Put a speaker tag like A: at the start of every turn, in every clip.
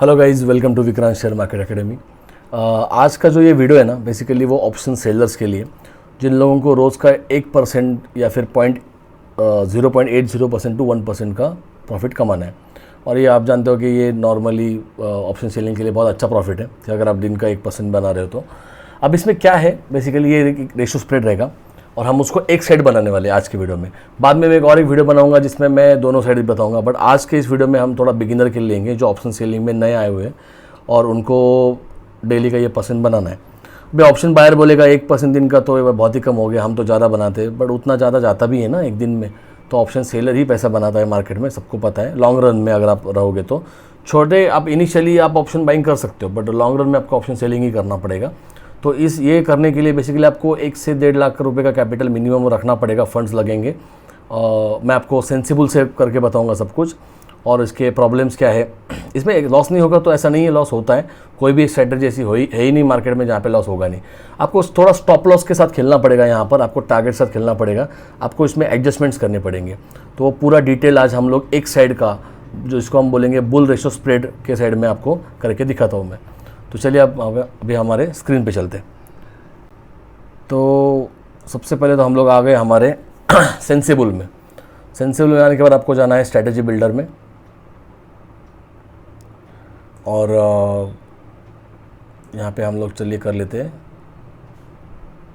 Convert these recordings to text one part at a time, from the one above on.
A: Hello guys, welcome to Vikrant share market academy. आज का जो ये वीडियो है ना, बेसिकली वो ऑप्शन सेलर्स के लिए, जिन लोगों को रोज़ का 1% या फिर 0.80% टू 1% का प्रॉफिट कमाना है। और ये आप जानते हो कि ये नॉर्मली ऑप्शन सेलिंग के लिए बहुत अच्छा प्रॉफिट है कि अगर आप दिन का 1% बना रहे हो तो। अब इसमें क्या है, बेसिकली ये रेशियो स्प्रेड रहेगा और हम उसको एक साइड बनाने वाले हैं आज के वीडियो में। बाद में मैं एक वीडियो बनाऊंगा जिसमें मैं दोनों साइड बताऊंगा, बट आज के इस वीडियो में हम थोड़ा बिगिनर के लिए लेंगे जो ऑप्शन सेलिंग में नए आए हुए हैं और उनको डेली का ये % बनाना है। भाई ऑप्शन बायर बोलेगा 1% दिन का तो ये बहुत ही कम हो गया, हम तो ज़्यादा बनाते हैं, बट उतना ज़्यादा जाता भी है ना एक दिन में। तो ऑप्शन सेलर ही पैसा बनाता है मार्केट में, सबको पता है। लॉन्ग रन में अगर आप रहोगे तो छोटे आप इनिशियली आप ऑप्शन बाइंग कर सकते हो, बट लॉन्ग रन में आपको ऑप्शन सेलिंग ही करना पड़ेगा। तो ये करने के लिए बेसिकली आपको 1 से 1.5 लाख रुपए का कैपिटल मिनिमम रखना पड़ेगा, फंड्स लगेंगे। मैं आपको सेंसिबल से करके बताऊंगा सब कुछ और इसके प्रॉब्लम्स क्या है। इसमें एक लॉस नहीं होगा तो ऐसा नहीं है, लॉस होता है। कोई भी स्ट्रेटजी ऐसी है ही नहीं मार्केट में जहाँ पे लॉस होगा नहीं। आपको थोड़ा स्टॉप लॉस के साथ खेलना पड़ेगा, यहाँ पर आपको टारगेट साथ खेलना पड़ेगा, आपको इसमें एडजस्टमेंट्स करने पड़ेंगे। तो वो पूरा डिटेल आज हम लोग एक साइड का, जो इसको हम बोलेंगे बुल रेशियो स्प्रेड के साइड में आपको करके दिखाता हूँ मैं। तो चलिए अब अभी हमारे स्क्रीन पे चलते हैं। तो सबसे पहले तो हम लोग आ गए हमारे सेंसिबल में। सेंसिबल में आने के बाद आपको जाना है स्ट्रैटेजी बिल्डर में और यहाँ पे हम लोग चलिए कर लेते हैं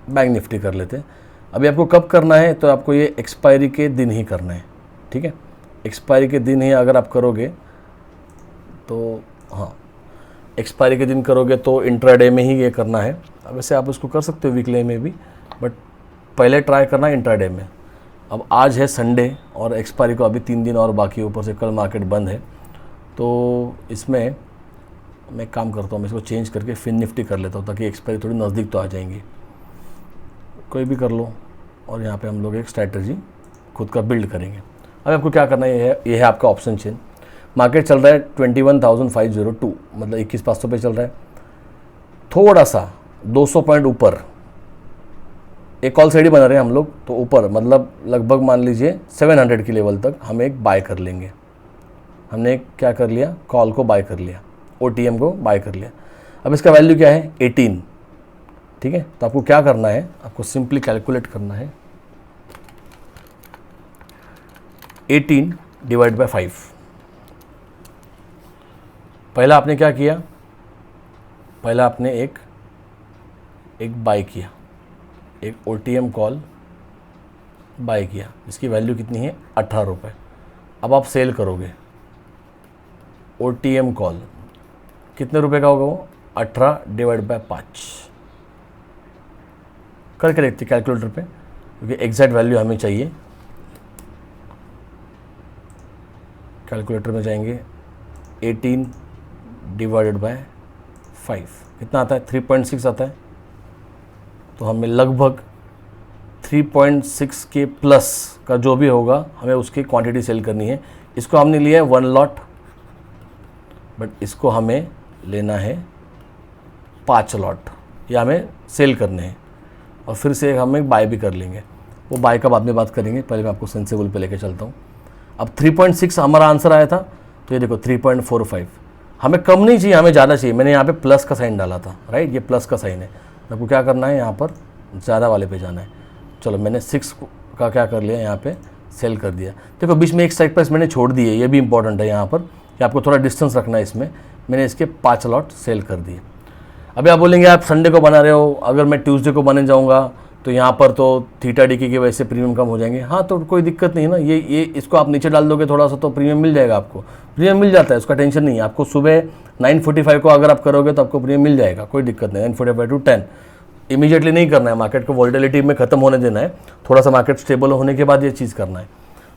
A: बैंक निफ्टी कर लेते हैं। अभी आपको कब करना है, तो आपको ये एक्सपायरी के दिन ही करना है, ठीक है। एक्सपायरी के दिन ही अगर आप करोगे तो हाँ, एक्सपायरी के दिन करोगे तो इंट्राडे में ही ये करना है। अब वैसे आप उसको कर सकते हो वीकली में भी, बट पहले ट्राई करना इंट्राडे में। अब आज है संडे और एक्सपायरी को अभी 3 दिन और बाकी, ऊपर से कल मार्केट बंद है। तो इसमें मैं एक काम करता हूँ, मैं इसको चेंज करके फिन निफ्टी कर लेता हूँ ताकि एक्सपायरी थोड़ी नज़दीक तो आ जाएंगी। कोई भी कर लो और यहाँ पे हम लोग एक स्ट्रैटेजी खुद का बिल्ड करेंगे। अब आपको क्या करना है, ये है आपका ऑप्शन चेन। मार्केट चल रहा है 21,502, मतलब 21,500 पे चल रहा है। थोड़ा सा 200 पॉइंट ऊपर एक कॉल साइड ही बना रहे हैं हम लोग, तो ऊपर मतलब लगभग मान लीजिए 700 की लेवल तक हम एक बाय कर लेंगे। हमने क्या कर लिया, कॉल को बाय कर लिया, OTM को बाय कर लिया। अब इसका वैल्यू क्या है, 18, ठीक है। तो आपको क्या करना है, आपको सिंपली कैलकुलेट करना है 18 डिवाइड बाय 5। पहला आपने क्या किया, पहला आपने एक बाय किया, एक OTM कॉल बाय किया, इसकी वैल्यू कितनी है, 18 रुपये। अब आप सेल करोगे OTM कॉल, कितने रुपए का होगा वो, 18 डिवाइड बाय 5 करके देखते कैलकुलेटर पे, क्योंकि एग्जैक्ट वैल्यू हमें चाहिए। कैलकुलेटर में जाएंगे, 18 डिवाइडेड बाय 5 कितना आता है, 3.6 आता है। तो हमें लगभग 3.6 के प्लस का जो भी होगा हमें उसकी क्वांटिटी सेल करनी है। इसको हमने लिया है 1 लॉट, बट इसको हमें लेना है 5 लॉट, या हमें सेल करने हैं। और फिर से हम एक बाय भी कर लेंगे, वो बाय का बाद में बात करेंगे। पहले मैं आपको सेंसिबल पे लेके चलता हूँ। अब 3.6 हमारा आंसर आया था, तो ये देखो 3.45। हमें कम नहीं चाहिए, हमें ज़्यादा चाहिए। मैंने यहाँ पे प्लस का साइन डाला था, राइट, ये प्लस का साइन है। आपको क्या करना है, यहाँ पर ज़्यादा वाले पे जाना है। चलो मैंने 6 का क्या कर लिया, यहाँ पे सेल कर दिया। देखो बीच में एक स्ट्राइक प्राइस मैंने छोड़ दी है, ये भी इंपॉर्टेंट है यहाँ पर कि आपको थोड़ा डिस्टेंस रखना है इसमें। मैंने इसके 5 लॉट सेल कर दिए। अभी आप बोलेंगे आप संडे को बना रहे हो, अगर मैं ट्यूसडे को बने जाऊँगा तो यहाँ पर तो थीटा डी की वजह से प्रीमियम कम हो जाएंगे। हाँ, तो कोई दिक्कत नहीं है ना, ये इसको आप नीचे डाल दोगे थोड़ा सा तो प्रीमियम मिल जाएगा आपको। प्रीमियम मिल जाता है, उसका टेंशन नहीं है। आपको सुबह 9:45 को अगर आप करोगे तो आपको प्रीमियम मिल जाएगा, कोई दिक्कत नहीं। 9:45 to 10 इमीडिएटली नहीं करना है, मार्केट को वॉलेटिलिटी में ख़त्म होने देना है, थोड़ा सा मार्केट स्टेबल होने के बाद ये चीज़ करना है।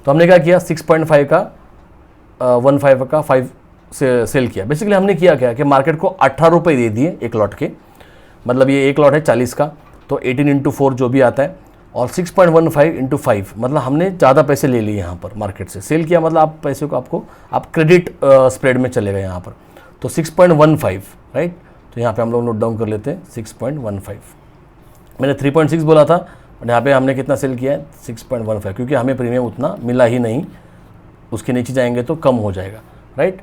A: तो हमने क्या किया, 6.5 का 15 का 5 से सेल किया। बेसिकली हमने किया क्या कि मार्केट को 18 रुपये दे दिए एक लॉट के, मतलब ये एक लॉट है 40 का, तो 18 × 4 जो भी आता है, और 6.15 × 5, मतलब हमने ज़्यादा पैसे ले लिए यहाँ पर मार्केट से। सेल किया मतलब आप पैसे को आप क्रेडिट स्प्रेड में चले गए यहाँ पर। तो 6.15, राइट। तो यहाँ पे हम लोग नोट डाउन कर लेते हैं 6.15। मैंने 3.6 बोला था, और यहाँ पे हमने कितना सेल किया है, 6.15, क्योंकि हमें प्रीमियम उतना मिला ही नहीं। उसके नीचे जाएंगे तो कम हो जाएगा, राइट।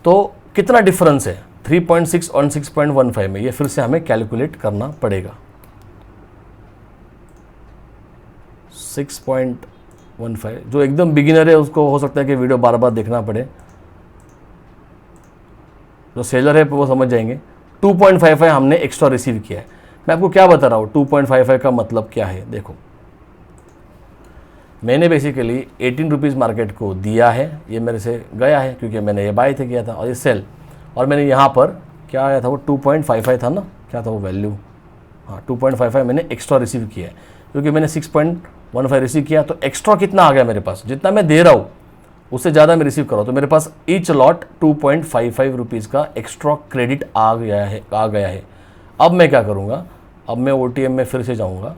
A: तो कितना डिफरेंस है 3.6 और 6.15 में, ये फिर से हमें कैलकुलेट करना पड़ेगा। 6.15 जो एकदम बिगिनर है उसको हो सकता है कि वीडियो बार बार देखना पड़े, जो सेलर है वो समझ जाएंगे। 2.55 हमने एक्स्ट्रा रिसीव किया है। मैं आपको क्या बता रहा हूँ 2.55 का मतलब क्या है। देखो मैंने बेसिकली 18 रुपीज़ मार्केट को दिया है, ये मेरे से गया है क्योंकि मैंने ये बाय थे किया था, और ये सेल, और मैंने यहाँ पर क्या आया था वो 2.55 था ना, क्या था वो वैल्यू, हाँ 2.55 मैंने एक्स्ट्रा रिसीव किया है क्योंकि मैंने 6.15 रिसीव किया। तो एक्स्ट्रा कितना आ गया मेरे पास, जितना मैं दे रहा हूँ उससे ज़्यादा मैं रिसीव कर रहा हूँ, तो मेरे पास ईच लॉट 2.55 रुपीज़ का एक्स्ट्रा क्रेडिट आ गया है। अब मैं क्या करूँगा, अब मैं OTM में फिर से जाऊँगा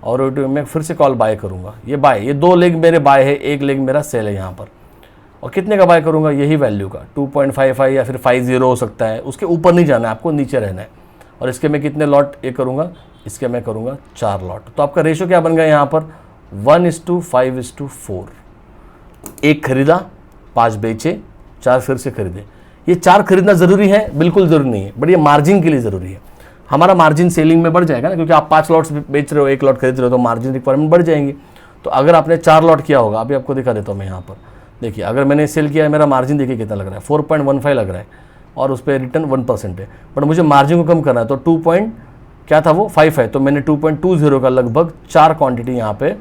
A: और OTM में फिर से कॉल बाय करूँगा। ये 2 लेग मेरे बाय है, 1 लेग मेरा सेल है यहाँ पर, और कितने का बाय करूँगा, यही वैल्यू का 2.55 या फिर 50 हो सकता है, उसके ऊपर नहीं जाना है, आपको नीचे रहना है। और इसके मैं कितने लॉट ये करूँगा, इसके मैं करूँगा 4 लॉट। तो आपका रेशो क्या बन गया यहाँ पर 1:5:4, 1 खरीदा, 5 बेचे, 4 फिर से खरीदे। ये 4 खरीदना ज़रूरी है, बिल्कुल ज़रूरी नहीं है, बट ये मार्जिन के लिए ज़रूरी है। हमारा मार्जिन सेलिंग में बढ़ जाएगा ना, क्योंकि आप 5 लॉट्स बेच रहे हो, 1 लॉट खरीद रहे हो, तो मार्जिन रिक्वायरमेंट बढ़ जाएंगी। तो अगर आपने 4 लॉट किया होगा, अभी आपको दिखा देता हूँ मैं यहाँ पर, देखिए अगर मैंने सेल किया है, मेरा मार्जिन देखिए कितना लग रहा है, 4.15 लग रहा है, और उस पर रिटर्न 1% है, बट मुझे मार्जिन को कम करना है, तो 5 है, तो मैंने 2.20 का लगभग 4 क्वांटिटी यहाँ पे,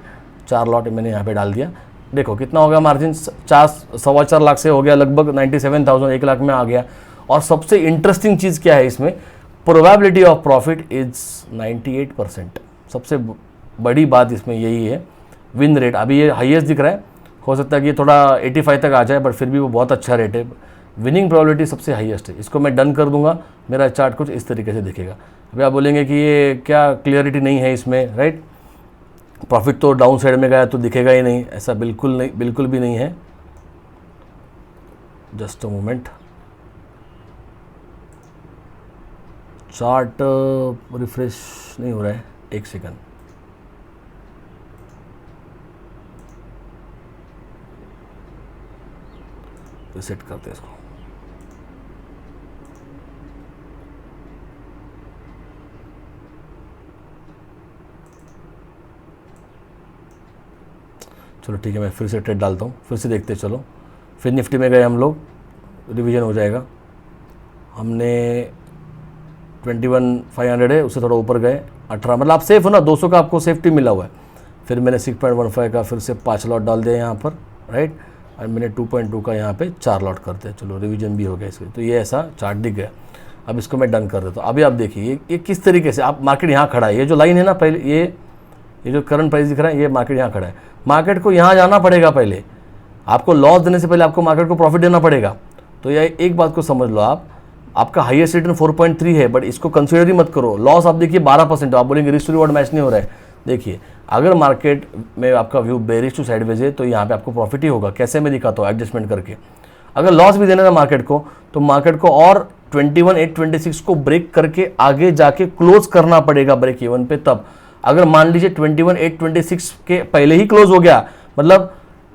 A: 4 लॉट मैंने यहाँ पे डाल दिया। देखो कितना हो गया मार्जिन, 4.25 लाख से हो गया लगभग 97,000, 1 लाख में आ गया। और सबसे इंटरेस्टिंग चीज़ क्या है इसमें, प्रोबेबिलिटी ऑफ प्रॉफिट इज 98%। सबसे बड़ी बात इसमें यही है, विन रेट अभी ये हाईएस्ट दिख रहा है, हो सकता है कि ये थोड़ा 85 तक आ जाए, बट फिर भी वो बहुत अच्छा रेट है। विनिंग प्रोबेबिलिटी सबसे हाईएस्ट है। इसको मैं डन कर दूंगा, मेरा चार्ट कुछ इस तरीके से दिखेगा। अभी आप बोलेंगे कि ये क्या क्लियरिटी नहीं है इसमें, राइट, प्रॉफिट तो डाउन साइड में गया तो दिखेगा ही नहीं, ऐसा बिल्कुल नहीं, बिल्कुल भी नहीं है। Just a moment, chart refresh नहीं हो रहा है, 1 सेकंड। रिसेट करते हैं इसको। चलो ठीक है, मैं फिर से ट्रेड डालता हूँ, फिर से देखते चलो। फिर निफ्टी में गए हम लोग, रिवीजन हो जाएगा। हमने 21,500 है, उससे थोड़ा ऊपर गए 18, मतलब आप सेफ हो ना, 200 का आपको सेफ्टी मिला हुआ है। फिर मैंने 6.15 का फिर से 5 लॉट डाल दिया यहाँ पर, राइट, और मैंने 2.2 का यहाँ पे 4 लॉट करते हैं। चलो रिवीजन भी हो गया इसके, तो ये ऐसा चार्ट दिख गया। अब इसको मैं डन कर देता हूँ। अभी आप देखिए ये किस तरीके से, आप मार्केट यहाँ खड़ा है, ये जो लाइन है ना पहले, ये जो करंट प्राइस दिख रहा है, ये मार्केट यहाँ खड़ा है। मार्केट को यहाँ जाना पड़ेगा, पहले आपको लॉस देने से पहले आपको मार्केट को प्रॉफिट देना पड़ेगा। तो ये एक बात को समझ लो आप, आपका हाईएस्ट रिटर्न 4.3 है, बट इसको कंसीडर ही मत करो। लॉस आप देखिए 12%, आप बोलेंगे रिस्क टू रिवॉर्ड मैच नहीं हो रहा है। देखिए अगर मार्केट में आपका व्यू बेरिश टू साइडवेज है तो यहाँ पे आपको प्रॉफिट ही होगा। कैसे मैं दिखाता हूँ एडजस्टमेंट करके। अगर लॉस भी देना था मार्केट को, तो मार्केट को और 21,826 को ब्रेक करके आगे जाके क्लोज करना पड़ेगा ब्रेक इवन पे। तब अगर मान लीजिए 21,826 के पहले ही क्लोज हो गया, मतलब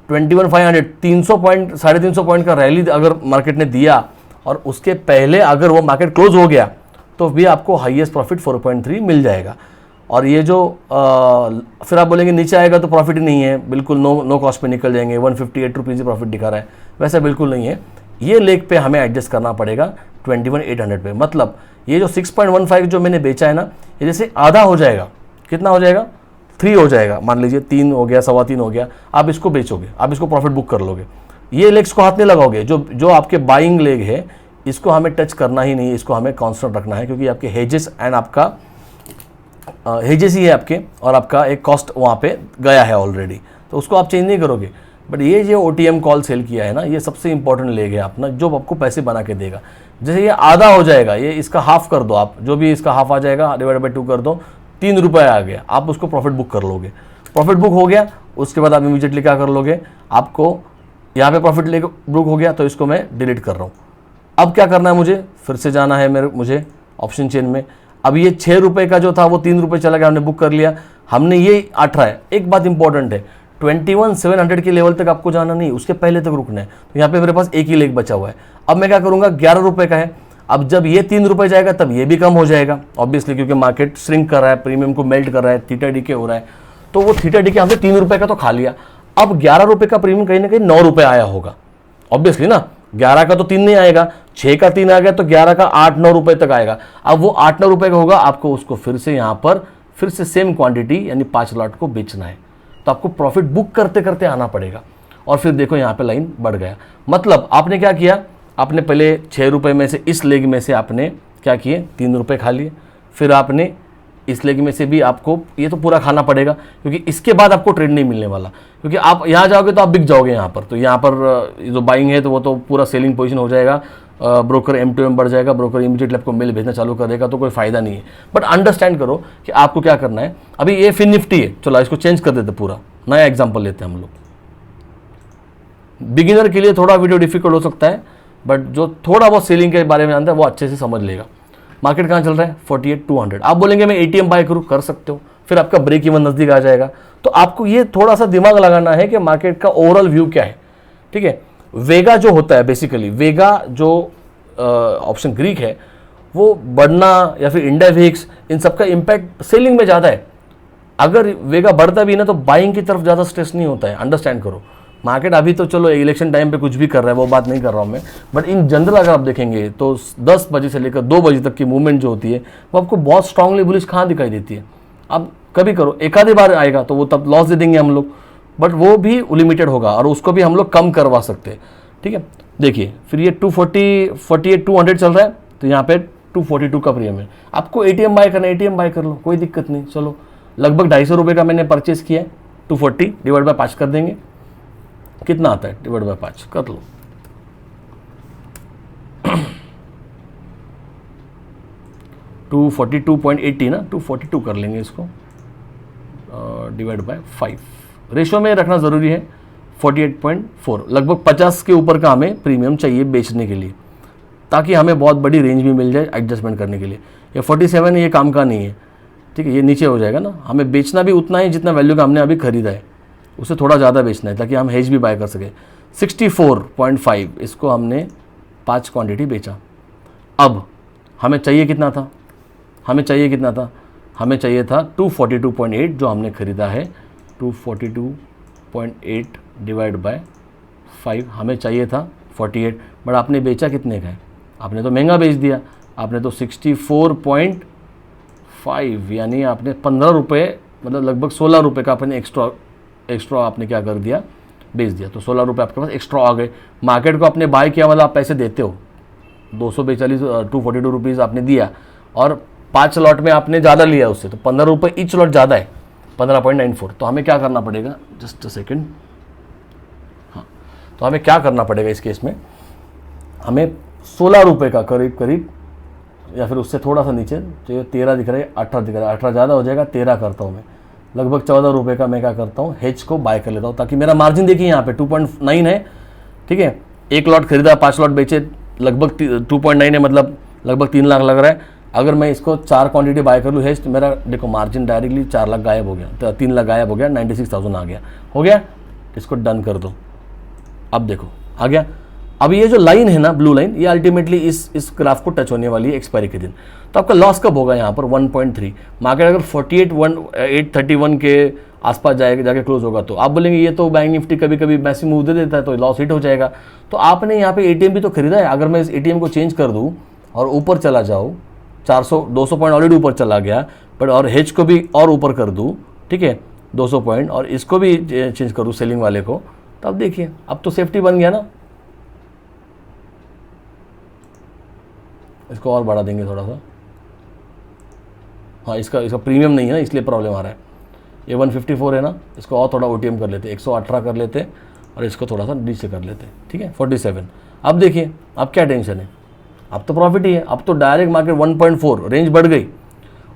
A: 21,500 300 पॉइंट 350 पॉइंट का रैली अगर मार्केट ने दिया और उसके पहले अगर वो मार्केट क्लोज हो गया, तो भी आपको हाईएस्ट प्रॉफिट 4.3 मिल जाएगा। और ये जो फिर आप बोलेंगे नीचे आएगा तो प्रॉफिट ही नहीं है, बिल्कुल नो कॉस्ट पे निकल जाएंगे, 158 रुपीज़ प्रॉफिट दिखा रहा है, वैसा बिल्कुल नहीं है। ये लेग पे हमें एडजस्ट करना पड़ेगा 21,800 पे। मतलब ये जो 6.15 जो मैंने बेचा है ना, ये जैसे आधा हो जाएगा, कितना हो जाएगा 3 हो जाएगा, मान लीजिए 3 हो गया, 3.25 हो गया, आप इसको बेचोगे, आप इसको प्रॉफिट बुक कर लोगे। ये लेग्स को हाथ में लगाओगे, जो आपके बाइंग लेग है इसको हमें टच करना ही नहीं है, इसको हमें कांस्टेंट रखना है, क्योंकि आपके हेजेस एंड आपका हेजेस ही है आपके, और आपका एक कॉस्ट वहाँ पे गया है ऑलरेडी, तो उसको आप चेंज नहीं करोगे। बट ये जो OTM कॉल सेल किया है ना, ये सबसे इंपॉर्टेंट लेग है अपना, जो आपको पैसे बना के देगा। जैसे ये आधा हो जाएगा, ये इसका हाफ कर दो आप, जो भी इसका हाफ आ जाएगा डिवाइड बाई 2 कर दो, 3 रुपये आ गया, आप उसको प्रॉफिट बुक कर लोगे। प्रॉफिट बुक हो गया, उसके बाद आप इमीडिएटली क्या कर लोगे, आपको यहाँ पे प्रॉफिट लेके बुक हो गया, तो इसको मैं डिलीट कर रहा हूँ। अब क्या करना है, मुझे फिर से जाना है मुझे ऑप्शन चेन में। अब ये 6 रुपये का जो था वो 3 रुपये चला गया, हमने बुक कर लिया, हमने ये 18 है। एक बात इंपॉर्टेंट है, 21,700 के लेवल तक आपको जाना नहीं, उसके पहले तक रुकना है। तो यहाँ पे मेरे पास एक ही लेग बचा हुआ है। अब मैं क्या करूँगा, 11 रुपये का है, अब जब ये 3 रुपये जाएगा तब ये भी कम हो जाएगा ऑब्वियसली, क्योंकि मार्केट श्रिंक कर रहा है, प्रीमियम को मेल्ट कर रहा है, थीटा डीके हो रहा है, तो वो थीटा डीके हमने 3 रुपये का तो खा लिया। अब 11 रुपये का प्रीमियम कहीं ना कहीं 9 रुपये आया होगा ऑब्वियसली ना, 11 का तो 3 नहीं आएगा, 6 का 3 आ गया तो 11 का 8-9 रुपये तक आएगा। अब वो 8-9 रुपये का होगा, आपको उसको फिर से यहाँ पर फिर से सेम क्वांटिटी यानी 5 लॉट को बेचना है, तो आपको प्रॉफिट बुक करते करते आना पड़ेगा। और फिर देखो यहाँ पे लाइन बढ़ गया, मतलब आपने क्या किया, आपने पहले 6 रुपये में से इस लेग में से आपने क्या किए, 3 रुपये खा लिए, फिर आपने इस लेग में से भी आपको ये तो पूरा खाना पड़ेगा, क्योंकि इसके बाद आपको ट्रेड नहीं मिलने वाला, क्योंकि आप यहाँ जाओगे तो आप बिक जाओगे यहाँ पर। तो यहाँ पर जो बाइंग है तो वो तो पूरा सेलिंग पोजीशन हो जाएगा, ब्रोकर M2M बढ़ जाएगा, ब्रोकर इमीडिएटली आपको मेल भेजना चालू कर देगा, तो कोई फायदा नहीं है। बट अंडरस्टैंड करो कि आपको क्या करना है। अभी ये फिन निफ्टी है, चलो इसको चेंज कर देते, पूरा नया एग्जाम्पल लेते हैं हम लोग। बिगिनर के लिए थोड़ा वीडियो डिफिकल्ट हो सकता है, बट जो थोड़ा बहुत सेलिंग के बारे में जानता है वो अच्छे से समझ लेगा। मार्केट कहाँ चल रहा है, 48,200। आप बोलेंगे मैं ATM बाय करूँ, कर सकते हो, फिर आपका ब्रेक इवन नज़दीक आ जाएगा। तो आपको ये थोड़ा सा दिमाग लगाना है कि मार्केट का ओवरऑल व्यू क्या है, ठीक है। वेगा जो होता है, बेसिकली वेगा जो ऑप्शन ग्रीक है, वो बढ़ना या फिर इंडेविक्स, इन सबका इम्पैक्ट सेलिंग में ज़्यादा है। अगर वेगा बढ़ता भी ना तो बाइंग की तरफ ज़्यादा स्ट्रेस नहीं होता है, अंडरस्टैंड करो। मार्केट अभी तो चलो इलेक्शन टाइम पे कुछ भी कर रहा है, वो बात नहीं कर रहा हूँ मैं, बट इन जनरल अगर आप देखेंगे तो 10 बजे से लेकर 2 बजे तक की मूवमेंट जो होती है वो आपको बहुत स्ट्रांगली बुलिश कहाँ दिखाई देती है। अब कभी करो, एक आधी बार आएगा तो वो तब लॉस दे देंगे हम लोग, बट वो भी लिमिटेड होगा और उसको भी हम लोग कम करवा सकते हैं, ठीक है। देखिए फिर ये 48,200 चल रहा है, तो यहाँ पे 242 का प्रीमियम है। आपको ATM बाय करना है, ATM बाय कर लो, कोई दिक्कत नहीं। चलो लगभग 250 रुपये का मैंने परचेस किया है, 240 डिवाइड बाय 5 कर देंगे, कितना आता है, डिवाइड बाय 5 कर लो। $242.80 ना, 242 कर लेंगे इसको, डिवाइड बाय 5। रेशो में रखना ज़रूरी है, 48.4, लगभग 50 के ऊपर का हमें प्रीमियम चाहिए बेचने के लिए, ताकि हमें बहुत बड़ी रेंज भी मिल जाए एडजस्टमेंट करने के लिए। ये 47 ये काम का नहीं है, ठीक है, ये नीचे हो जाएगा ना। हमें बेचना भी उतना ही जितना वैल्यू का हमने अभी खरीदा है, उससे थोड़ा ज़्यादा बेचना है ताकि हम हेज भी बाय कर सकें। 64.5 इसको हमने 5 क्वांटिटी बेचा। अब हमें चाहिए कितना था, हमें चाहिए 242.8 जो हमने ख़रीदा है, 242.8 डिवाइड बाय 5 हमें चाहिए था 48, बट आपने बेचा कितने का है, आपने तो महंगा बेच दिया, आपने तो 64.5 यानी आपने 15 रुपये, मतलब लगभग 16 रुपये का आपने एक्स्ट्रा आपने क्या कर दिया, बेच दिया। तो 16 रुपये आपके पास एक्स्ट्रा आ गए। मार्केट को आपने बाय किया, मतलब आप पैसे देते हो, 242 रुपीज़ आपने दिया और 5 लॉट में आपने ज़्यादा लिया उससे, तो 15 रुपये ईच लॉट ज़्यादा है, 15.94। तो हमें क्या करना पड़ेगा, जस्ट अ सेकेंड, हाँ, तो हमें क्या करना पड़ेगा इस केस में, हमें 16 रुपये का करीब या फिर उससे थोड़ा सा नीचे, तो ये 13 दिख रहा है, 18 दिख रहा है, 18 ज़्यादा हो जाएगा, 13 करता हूँ मैं, लगभग 14 रुपये का मैं क्या करता हूँ, हेज को बाय कर लेता हूँ, ताकि मेरा मार्जिन देखिए यहाँ पे 2.9 है, ठीक है। 1 लॉट खरीदा, 5 लॉट बेचे, लगभग 2.9 है, मतलब लगभग 3 लाख लग रहा है। अगर मैं इसको 4 क्वांटिटी बाय कर लूँ हेज, तो मेरा देखो मार्जिन डायरेक्टली 4 लाख गायब हो गया, तो 3 लाख गायब हो गया, 96,000 आ गया, हो गया। इसको डन कर दो, अब देखो आ गया। अब ये जो लाइन है ना, ब्लू लाइन, ये अल्टीमेटली इस ग्राफ को टच होने वाली है एक्सपायरी के दिन। तो आपका लॉस कब होगा यहाँ पर, 1.3। मार्केट अगर 48,831 के आसपास जाके क्लोज होगा, तो आप बोलेंगे ये तो बैंक निफ्टी कभी कभी मैसिव मूव दे देता है, तो लॉस हिट हो जाएगा। तो आपने यहाँ पे ATM भी तो खरीदा है, अगर मैं इस ATM को चेंज कर दूँ और ऊपर चला जाऊँ, 200 पॉइंट ऑलरेडी ऊपर चला गया, बट और हेज को भी और ऊपर कर दूँ, ठीक है, 200 पॉइंट, और इसको भी चेंज करूँ सेलिंग वाले को, तो अब देखिए अब तो सेफ्टी बन गया ना। इसको और बढ़ा देंगे थोड़ा सा, हाँ, इसका प्रीमियम नहीं है ना, इसलिए प्रॉब्लम आ रहा है। ये 154 है ना, इसको और थोड़ा OTM कर लेते, 118 कर लेते, और इसको थोड़ा सा नीचे कर लेते, ठीक है, 47। अब देखिए अब क्या टेंशन है, अब तो प्रॉफिट ही है, अब तो डायरेक्ट मार्केट 1.4 रेंज बढ़ गई,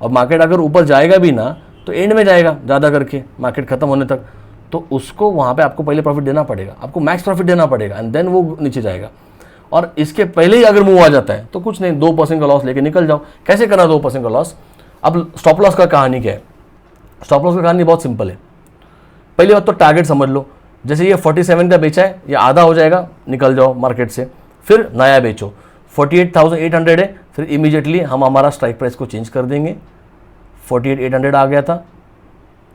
A: और मार्केट अगर ऊपर जाएगा भी ना तो एंड में जाएगा ज़्यादा करके मार्केट खत्म होने तक, तो उसको वहाँ पे आपको पहले प्रॉफिट देना पड़ेगा, आपको मैक्स प्रॉफिट देना पड़ेगा, एंड देन वो नीचे जाएगा। और इसके पहले ही अगर मूव आ जाता है तो कुछ नहीं, 2% का लॉस लेके निकल जाओ। कैसे करना 2% का लॉस, अब स्टॉप लॉस का कहानी क्या है, स्टॉप लॉस की कहानी बहुत सिंपल है। पहली बात तो टारगेट समझ लो, जैसे ये 47 का बेचा है, ये आधा हो जाएगा, निकल जाओ मार्केट से, फिर नया बेचो। 48,800 है, फिर इमीडिएटली हम हमारा स्ट्राइक प्राइस को चेंज कर देंगे। 48,800 आ गया था,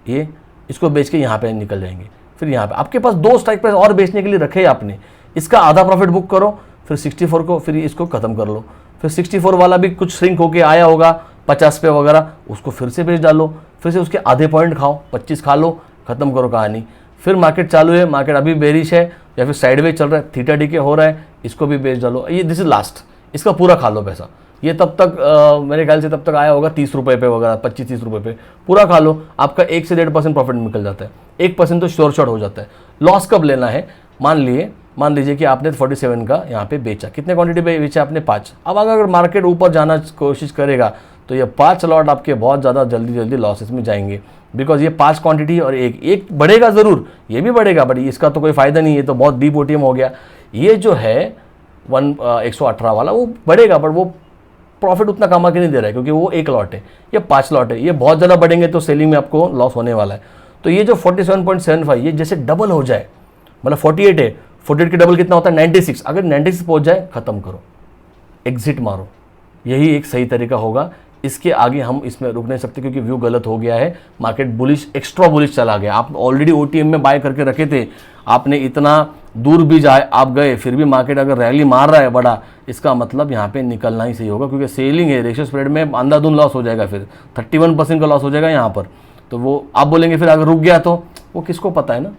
A: ये इसको बेच के यहाँ पे निकल जाएंगे। फिर यहाँ पे आपके पास 2 स्ट्राइक प्राइस और बेचने के लिए रखे हैं आपने, इसका आधा प्रॉफिट बुक करो, फिर 64 को फिर इसको ख़त्म कर लो। फिर 64 वाला भी कुछ श्रिंक होके आया होगा 50 पे वगैरह, उसको फिर से बेच डालो, फिर से उसके आधे पॉइंट खाओ, 25 खा लो, ख़त्म करो कहानी। फिर मार्केट चालू है, मार्केट अभी बेरिश है या फिर साइडवेज चल रहा है, थीटा डीके हो रहा है, इसको भी बेच डालो। ये दिस इज लास्ट, इसका पूरा खा लो पैसा। ये तब तक मेरे ख्याल से तब तक आया होगा 30 रुपये पे वगैरह, 25-30 रुपये पे, पूरा खा लो। आपका 1 से 1.5% प्रॉफिट निकल जाता है, 1% तो श्योर शॉर्ट हो जाता है। लॉस कब लेना है, मान लीजिए कि आपने 47 का यहाँ पे बेचा, कितने क्वांटिटी पे बेचा आपने 5। अब अगर मार्केट ऊपर जाना कोशिश करेगा तो ये 5 लॉट आपके बहुत ज़्यादा जल्दी लॉसेस में जाएंगे, बिकॉज ये 5 क्वांटिटी और एक बढ़ेगा ज़रूर, ये भी बढ़ेगा, बट इसका तो कोई फ़ायदा नहीं है, तो बहुत डीप ओटीएम हो गया। ये जो है 118 वाला वो बढ़ेगा, बट वो प्रॉफिट उतना कमा के नहीं दे रहा है, क्योंकि वो 1 लॉट है, ये 5 लॉट है। ये बहुत ज़्यादा बढ़ेंगे तो सेलिंग में आपको लॉस होने वाला है। तो ये जो 47.75 ये जैसे डबल हो जाए, मतलब 48 है, 48 के डबल कितना होता है 96, अगर 96 पहुँच जाए ख़त्म करो, एग्जिट मारो, यही एक सही तरीका होगा। इसके आगे हम इसमें रुक नहीं सकते, क्योंकि व्यू गलत हो गया है, मार्केट बुलिश, एक्स्ट्रा बुलिश चला गया। आप ऑलरेडी ओटीएम में बाय करके रखे थे, आपने इतना दूर भी जाए आप गए, फिर भी मार्केट अगर रैली मार रहा है बड़ा, इसका मतलब यहाँ पे निकलना ही सही होगा, क्योंकि सेलिंग है, रेशियो स्प्रेड में अंधाधुन लॉस हो जाएगा, फिर 31% का लॉस हो जाएगा यहाँ पर। तो वो आप बोलेंगे फिर अगर रुक गया तो, वो किसको पता है ना,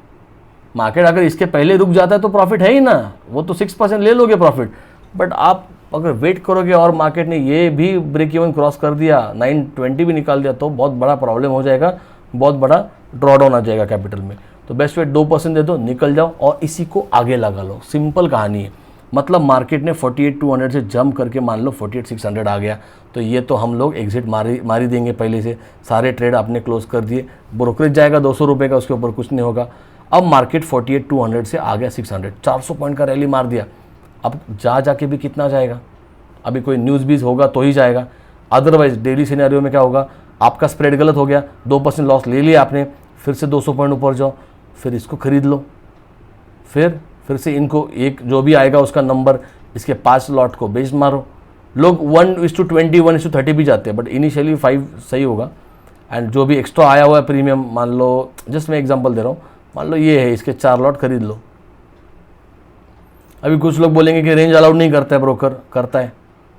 A: मार्केट अगर इसके पहले रुक जाता है तो प्रॉफिट है ही ना, वो तो 6% ले लोगे प्रॉफिट। बट आप अगर वेट करोगे और मार्केट ने ये भी ब्रेक इवन क्रॉस कर दिया, 920 भी निकाल दिया, तो बहुत बड़ा प्रॉब्लम हो जाएगा, बहुत बड़ा ड्रॉडाउन आ जाएगा कैपिटल में। तो बेस्ट वेट 2% दे दो, निकल जाओ और इसी को आगे लगा लो, सिंपल कहानी है। मतलब मार्केट ने 48,200 से जंप करके मान लो 48,600 आ गया, तो ये तो हम लोग एग्जिट मारी देंगे पहले से, सारे ट्रेड आपने क्लोज कर दिए, ब्रोकरेज जाएगा 200 रुपये का, उसके ऊपर कुछ नहीं होगा। अब मार्केट 48,200 से आ गया 600, 400 पॉइंट का रैली मार दिया। अब जाके भी कितना जाएगा, अभी कोई न्यूज़ बीज होगा तो ही जाएगा, अदरवाइज डेली सिनेरियो में क्या होगा, आपका स्प्रेड गलत हो गया, 2% लॉस ले लिया आपने, फिर से 200 पॉइंट ऊपर जाओ, फिर इसको खरीद लो, फिर से इनको एक जो भी आएगा उसका नंबर, इसके 5 लॉट को बेच मारो। लोग 1:20, 1:30 भी जाते हैं, बट इनिशियली 5 सही होगा। एंड जो भी एक्स्ट्रा आया हुआ है प्रीमियम, मान लो जस्ट मैं एग्जांपल दे रहा हूँ, मान लो ये है, इसके 4 लॉट खरीद लो। अभी कुछ लोग बोलेंगे कि रेंज अलाउड नहीं करता है, ब्रोकर करता है,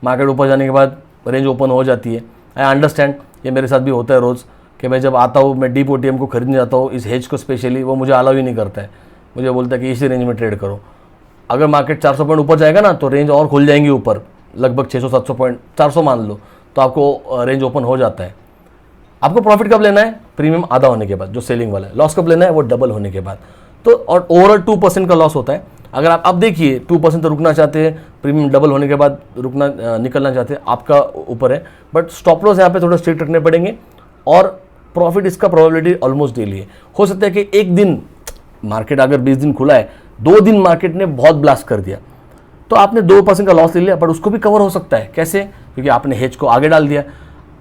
A: मार्केट ऊपर जाने के बाद रेंज ओपन हो जाती है। आई अंडरस्टैंड, ये मेरे साथ भी होता है रोज़, कि मैं जब आता हूँ, मैं डीप ओटीएम को खरीदने जाता हूँ, इस हेज को स्पेशली, वो मुझे अलाउ ही नहीं करता है, मुझे बोलता है कि इसी रेंज में ट्रेड करो। अगर मार्केट 400 पॉइंट ऊपर जाएगा ना, तो रेंज और खुल जाएंगी ऊपर, लगभग 600-700 पॉइंट, 400 मान लो, तो आपको रेंज ओपन हो जाता है। आपको प्रॉफिट कब लेना है, प्रीमियम आधा होने के बाद, जो सेलिंग वाला है। लॉस कब लेना है, वो डबल होने के बाद। तो और ओवरऑल 2% का लॉस होता है। अगर आप अब देखिए 2% तो रुकना चाहते हैं, प्रीमियम डबल होने के बाद निकलना चाहते हैं, आपका ऊपर है। बट स्टॉप लॉस यहाँ पे थोड़ा स्ट्रिक्ट रखने पड़ेंगे, और प्रॉफिट इसका प्रोबेबिलिटी ऑलमोस्ट डेली है। हो सकता है कि एक दिन मार्केट अगर 20 दिन खुला है, 2 दिन मार्केट ने बहुत ब्लास्ट कर दिया, तो आपने 2% का लॉस ले लिया, बट उसको भी कवर हो सकता है। कैसे, क्योंकि आपने हेज को आगे डाल दिया।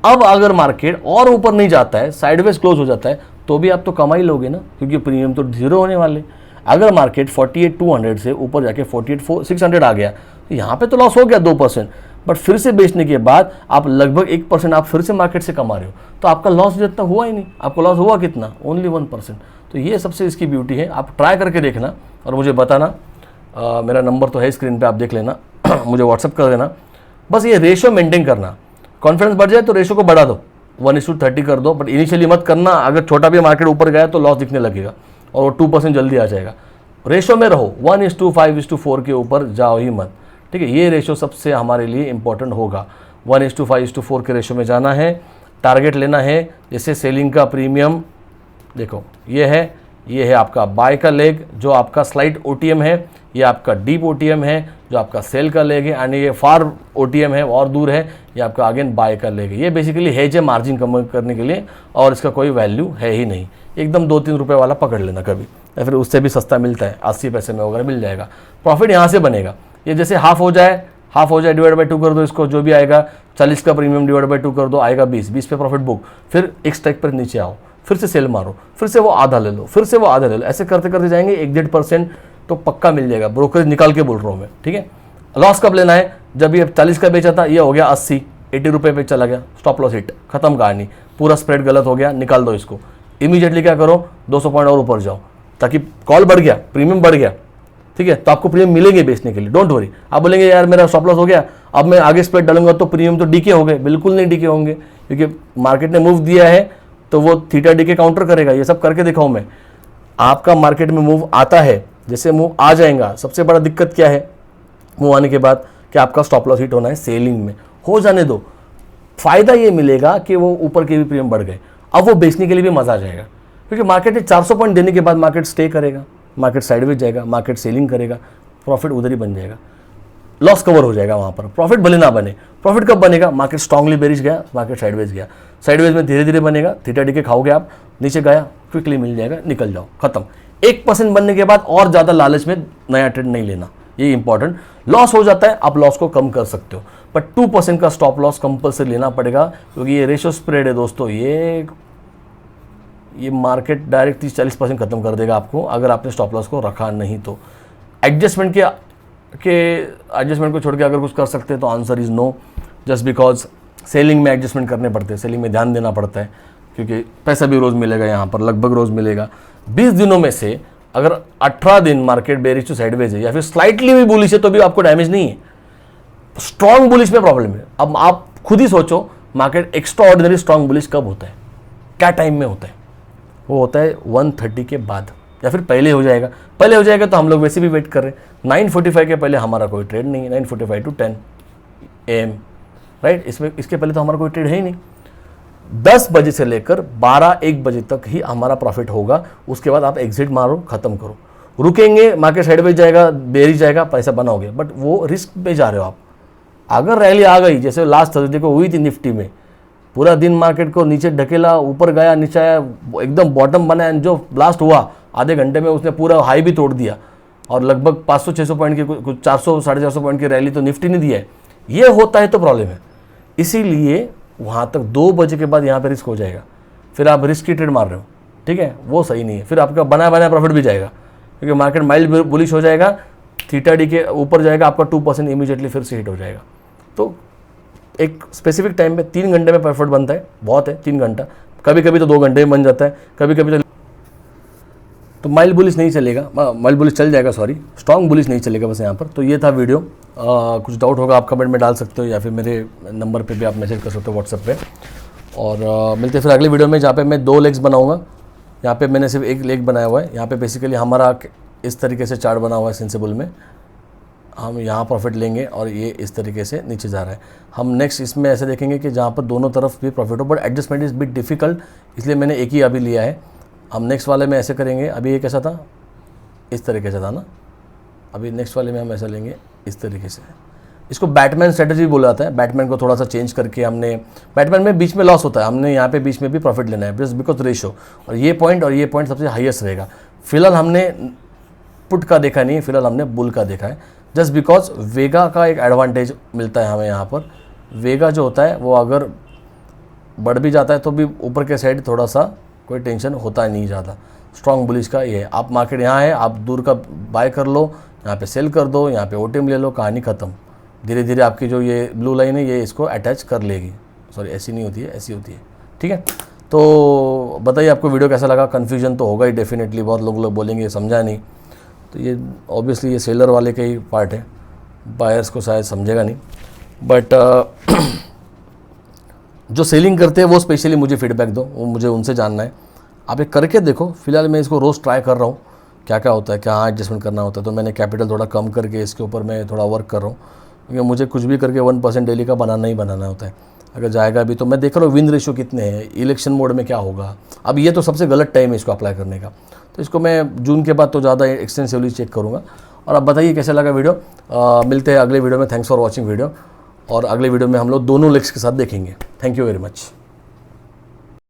A: अब अगर मार्केट और ऊपर नहीं जाता है, साइडवेज क्लोज हो जाता है, तो भी आप तो कमाई लोगे ना, क्योंकि प्रीमियम तो 0 होने वाले। अगर मार्केट 48,200 से ऊपर जाके 48,600 आ गया, तो यहाँ पे तो लॉस हो गया 2%, बट फिर से बेचने के बाद आप लगभग 1% आप फिर से मार्केट से कमा रहे हो, तो आपका लॉस जितना हुआ ही नहीं। आपको लॉस हुआ कितना, ओनली 1%। तो ये सबसे इसकी ब्यूटी है। आप ट्राई करके देखना और मुझे बताना। मेरा नंबर तो है स्क्रीन पे, आप देख लेना मुझे व्हाट्सअप कर देना। बस ये रेशो मेंटेन करना, कॉन्फिडेंस बढ़ जाए तो रेशो को बढ़ा दो, 1:30 कर दो, बट इनिशियली मत करना। अगर छोटा भी मार्केट ऊपर गया तो लॉस दिखने लगेगा और वो 2% जल्दी आ जाएगा। रेशो में रहो, 1:5:4 के ऊपर जाओ ही मत, ठीक है। ये रेशो सबसे हमारे लिए इंपॉर्टेंट होगा, 1:5:4 के रेशो में जाना है। टारगेट लेना है, जैसे सेलिंग का प्रीमियम देखो, ये है आपका बाय का लेग, जो आपका स्लाइट ओटीएम है, ये आपका डीप ओटीएम है, जो आपका सेल का लेग है, एंड ये फार ओटीएम है और दूर है, ये आपका अगेन बाय का लेग है। ये बेसिकली हेज है मार्जिन कम करने के लिए, और इसका कोई वैल्यू है ही नहीं। एकदम 2-3 रुपये वाला पकड़ लेना कभी, या फिर उससे भी सस्ता मिलता है, 80 पैसे में वगैरह मिल जाएगा। प्रॉफिट यहाँ से बनेगा। ये जैसे हाफ हो जाए डिवाइड बाई 2 कर दो इसको, जो भी आएगा 40 का प्रीमियम डिवाइड बाई 2 कर दो, आएगा 20 पे प्रॉफिट बुक। फिर एक स्ट्राइक पर नीचे आओ, फिर से सेल मारो, फिर से वो आधा ले लो, फिर से वो आधा ले लो, ऐसे करते करते जाएंगे 1-1.5% तो पक्का मिल जाएगा। ब्रोकरेज निकाल के बोल रहा हूँ मैं, ठीक है। लॉस कब लेना है, जब ये 40 का बेचा था, ये हो गया 80 रुपये पे चला गया, स्टॉप लॉस हिट, खत्म कहानी, पूरा स्प्रेड गलत हो गया, निकाल दो इसको। इमीडिएटली क्या करो, 200 पॉइंट और ऊपर जाओ, ताकि कॉल बढ़ गया, प्रीमियम बढ़ गया, ठीक है, तो आपको प्रीमियम मिलेंगे बेचने के लिए, डोंट वरी। आप बोलेंगे यार मेरा स्टॉप लॉस हो गया, अब मैं आगे स्प्रेड डालूंगा तो प्रीमियम तो डीके हो गए, बिल्कुल नहीं डीके होंगे, क्योंकि मार्केट ने मूव दिया है तो वो थीटा डीके काउंटर करेगा। ये सब करके दिखाऊं मैं, आपका मार्केट में मूव आता है, जैसे मूव आ जाएगा, सबसे बड़ा दिक्कत क्या है मूव आने के बाद, कि आपका स्टॉप लॉस हिट होना है सेलिंग में, हो जाने दो। फायदा ये मिलेगा कि वो ऊपर के भी प्रीमियम बढ़ गए, अब वो बेचने के लिए भी मजा आ जाएगा, क्योंकि मार्केट ने 400 पॉइंट देने के बाद मार्केट स्टे करेगा, मार्केट साइडवेज जाएगा, मार्केट सेलिंग करेगा, प्रॉफिट उधर ही बन जाएगा, लॉस कवर हो जाएगा वहाँ पर। प्रॉफिट भले ना बने, प्रॉफिट कब बनेगा, मार्केट स्ट्रांगली बेरिश गया, मार्केट साइडवेज गया, साइडवेज में धीरे धीरे बनेगा, थीटा डीके खाओगे आप, नीचे गया क्विकली मिल जाएगा, निकल जाओ, खत्म। 1% बनने के बाद और ज़्यादा लालच में नया ट्रेड नहीं लेना, ये इंपॉर्टेंट। लॉस हो जाता है, आप लॉस को कम कर सकते हो, बट 2% का स्टॉप लॉस कंपल्सरी लेना पड़ेगा, क्योंकि ये रेशियो स्प्रेड है दोस्तों, ये मार्केट डायरेक्ट 30-40% खत्म कर देगा आपको, अगर आपने स्टॉप लॉस को रखा नहीं तो। एडजस्टमेंट को छोड़ के अगर कुछ कर सकते हैं तो answer is no, just because selling में एडजस्टमेंट करने पड़ते हैं, सेलिंग में ध्यान देना पड़ता है, क्योंकि पैसा भी रोज़ मिलेगा यहाँ पर, लगभग रोज़ मिलेगा। 20 दिनों में से अगर 18 दिन मार्केट बेरिश टू साइडवेज है या फिर स्लाइटली भी बुलिश है तो भी आपको डैमेज नहीं है, स्ट्रॉन्ग बुलिश में प्रॉब्लम है। अब आप खुद ही सोचो, market extra ordinary strong bullish कब होता है, क्या टाइम में होता है, वो होता है 1:30 के बाद, या फिर पहले हो जाएगा। पहले हो जाएगा तो हम लोग वैसे भी वेट कर रहे हैं, 9:45 के पहले हमारा कोई ट्रेड नहीं है, 9:45 to 10 AM, राइट। इसके पहले तो हमारा कोई ट्रेड है ही नहीं। 10 बजे से लेकर 12-1 बजे तक ही हमारा प्रॉफिट होगा, उसके बाद आप एग्जिट मारो, खत्म करो। रुकेंगे, मार्केट साइडवेज जाएगा, बेरिश जाएगा, पैसा बनाओगे, बट वो रिस्क पे जा रहे हो आप। अगर रैली आ गई, जैसे लास्ट थर्सडे को हुई थी निफ्टी में, पूरा दिन मार्केट को नीचे ढकेला, ऊपर गया, नीचे आया, एकदम बॉटम बना, जो ब्लास्ट हुआ आधे घंटे में उसने पूरा हाई भी तोड़ दिया, और लगभग 500-600 पॉइंट की, कुछ 400-450 पॉइंट की रैली तो निफ्टी ने दिया है। ये होता है तो प्रॉब्लम है, इसीलिए वहाँ तक 2 बजे के बाद यहाँ पे रिस्क हो जाएगा, फिर आप रिस्क की ट्रेड मार रहे हो, ठीक है, वो सही नहीं है। फिर आपका बनाया बनाया प्रॉफिट भी जाएगा, क्योंकि मार्केट माइल्ड बुलिश हो जाएगा, थीटा डी के ऊपर जाएगा, आपका 2% इमीडिएटली फिर से हिट हो जाएगा। तो एक स्पेसिफिक टाइम पे 3 घंटे में प्रॉफिट बनता है, बहुत है 3 घंटा, कभी कभी तो 2 घंटे में बन जाता है, कभी कभी तो माइल्ड बुलिश नहीं चलेगा, माइल्ड बुलिश चल जाएगा, सॉरी, स्ट्रॉन्ग बुलिश नहीं चलेगा बस यहाँ पर। तो ये था वीडियो, कुछ डाउट होगा आप कमेंट में डाल सकते हो, या फिर मेरे नंबर पे भी आप मैसेज कर सकते हो व्हाट्सएप पे। और मिलते हैं फिर अगले वीडियो में, जहाँ पे मैं 2 लेग्स बनाऊँगा। यहाँ पे मैंने सिर्फ 1 लेग बनाया हुआ है, यहाँ पे बेसिकली हमारा इस तरीके से चार्ट बना हुआ है सेंसिबल में, हम यहाँ प्रॉफिट लेंगे और ये इस तरीके से नीचे जा रहा है। हम नेक्स्ट इसमें ऐसे देखेंगे कि जहाँ पर दोनों तरफ भी प्रॉफिट हो, but adjustment is bit difficult, इसलिए मैंने एक ही अभी लिया है। हम नेक्स्ट वाले में ऐसे करेंगे, अभी ये कैसा था, इस तरीके से था ना, अभी नेक्स्ट वाले में हम ऐसा लेंगे इस तरीके से। इसको बैटमैन स्ट्रेटजी बोला जाता है, बैटमैन को थोड़ा सा चेंज करके हमने, बैटमैन में बीच में लॉस होता है, हमने यहाँ पे बीच में भी प्रॉफिट लेना है, जस्ट बिकॉज रेशो, और ये पॉइंट सबसे हाईएस्ट रहेगा। फिलहाल हमने पुट का देखा नहीं है, फिलहाल हमने बुल का देखा है, जस्ट बिकॉज वेगा का एक एडवांटेज मिलता है हमें यहाँ पर। वेगा जो होता है वो अगर बढ़ भी जाता है तो भी ऊपर के साइड थोड़ा सा कोई टेंशन होता है नहीं ज़्यादा। स्ट्रॉन्ग बुलिश का ये है, आप मार्केट यहाँ है, आप दूर का बाय कर लो, यहाँ पे सेल कर दो, यहाँ पे ओटीएम ले लो, कहानी ख़त्म। धीरे धीरे आपकी जो ये ब्लू लाइन है ये इसको अटैच कर लेगी, सॉरी ऐसी नहीं होती है, ऐसी होती है, ठीक है। तो बताइए आपको वीडियो कैसा लगा, कन्फ्यूजन तो होगा ही डेफिनेटली, बहुत लोग बोलेंगे समझा नहीं, तो ये ऑब्वियसली ये सेलर वाले का ही पार्ट है, बायर्स को शायद समझेगा नहीं, बट जो सेलिंग करते हैं वो स्पेशली मुझे फीडबैक दो, वो मुझे उनसे जानना है। आप एक करके देखो, फिलहाल मैं इसको रोज़ ट्राई कर रहा हूँ क्या क्या होता है, क्या एडजस्टमेंट करना होता है, तो मैंने कैपिटल थोड़ा कम करके इसके ऊपर मैं थोड़ा वर्क कर रहा हूँ, क्योंकि मुझे कुछ भी करके 1% डेली का बनाना ही बनाना होता है। अगर जाएगा भी तो मैं देख रहा हूँ विन रेशियो कितने हैं, इलेक्शन मोड में क्या होगा। अब ये तो सबसे गलत टाइम है इसको अप्लाई करने का, तो इसको मैं जून के बाद तो ज़्यादा एक्सटेंसिवली चेक करूँगा। और अब बताइए कैसा लगा वीडियो, मिलते हैं अगले वीडियो में। थैंक्स फॉर वॉचिंग वीडियो, और अगले वीडियो में हम लोग दोनों लेग्स के साथ देखेंगे। Thank you very much.